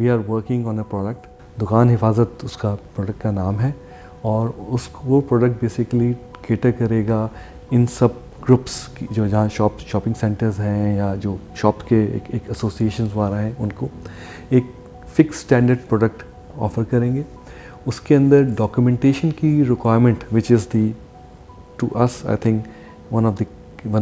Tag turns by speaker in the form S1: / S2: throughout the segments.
S1: We are working on a product, दुकान हिफाजत उसका प्रोडक्ट का नाम है, और वो प्रोडक्ट बेसिकली केटर करेगा इन सब ग्रुप्स की जो जहाँ शॉपिंग सेंटर्स हैं या जो शॉप के एक एसोसिएशन वगैरह हैं, उनको एक फिक्स स्टैंडर्ड प्रोडक्ट ऑफ़र करेंगे। उसके अंदर डॉक्यूमेंटेशन की requirement which is the to us I think one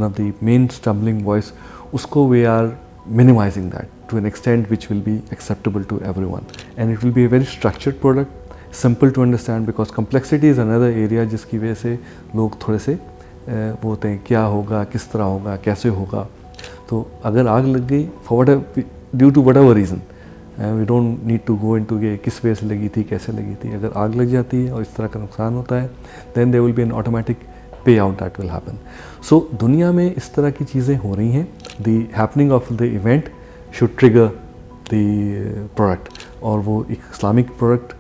S1: of the main stumbling voice, उसको we are minimizing that to an extent which will be acceptable to everyone, and it will be a very structured product, simple to understand, because complexity is another area जिसकी वजह से लोग थोड़े से वो होते हैं क्या होगा, किस तरह होगा, कैसे होगा। तो अगर आग लग गई for whatever due to whatever reason, we don't need to go into कि किस वजह से लगी थी, कैसे लगी थी, अगर आग लग जाती है और इस तरह का नुकसान होता है, then there will be an automatic payout that will happen. So दुनिया में इस तरह की चीज़ें हो रही हैं। The happening of the event should trigger the product, और वो एक इस्लामिक प्रोडक्ट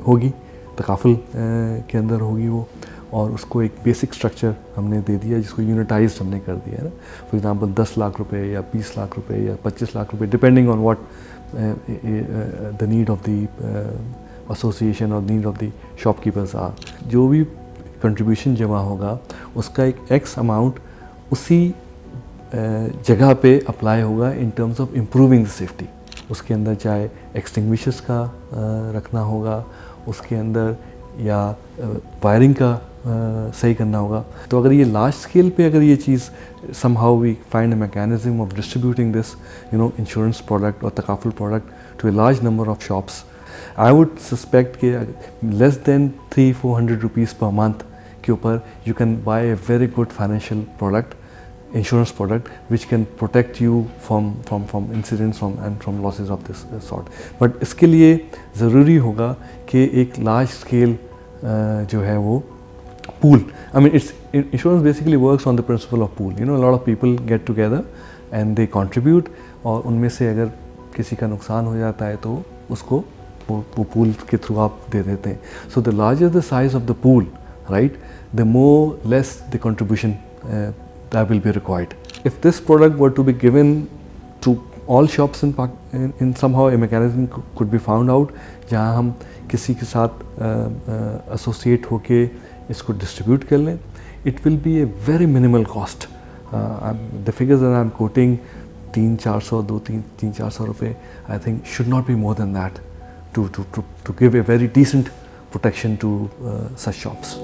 S1: होगी, तकाफुल के अंदर होगी वो, और उसको एक बेसिक स्ट्रक्चर हमने दे दिया जिसको यूनिटाइज्ड हमने कर दिया है ना। फॉर एग्जांपल 10 लाख रुपए या 20 लाख रुपए या 25 लाख रुपए, depending on what the need of the association और need of the shopkeepers are. जो भी कंट्रीब्यूशन जमा होगा उसका एक एक्स अमाउंट उसी जगह पे अप्लाई होगा in terms of improving the safety. उसके अंदर चाहे एक्सटिंग्विशर्स का रखना होगा, उसके अंदर या वायरिंग का सही करना होगा। तो अगर ये लार्ज स्केल पे अगर ये चीज़ somehow we find a mechanism of distributing this insurance product or takaful product to a large number of shops, I would suspect कि less than 300-400 rupees per month के ऊपर you can buy a very good financial product, insurance product which can protect you from incidents from losses of this sort. But इसके लिए ज़रूरी होगा कि एक large scale जो है वो pool, I mean insurance basically works on the principle of pool. A lot of people get together and they contribute, और उनमें से अगर किसी का नुकसान हो जाता है तो उसको वो pool के थ्रू आप दे देते हैं. So the larger the size of the pool, right, the more less the contribution that will be required. If this product were to be given to all shops in somehow a mechanism could be found out जहाँ हम किसी के साथ associate होके इसको distribute कर लें, it will be a very minimal cost. The figures that I'm quoting 300-400 रुपए, I think should not be more than that to give a very decent protection to such shops.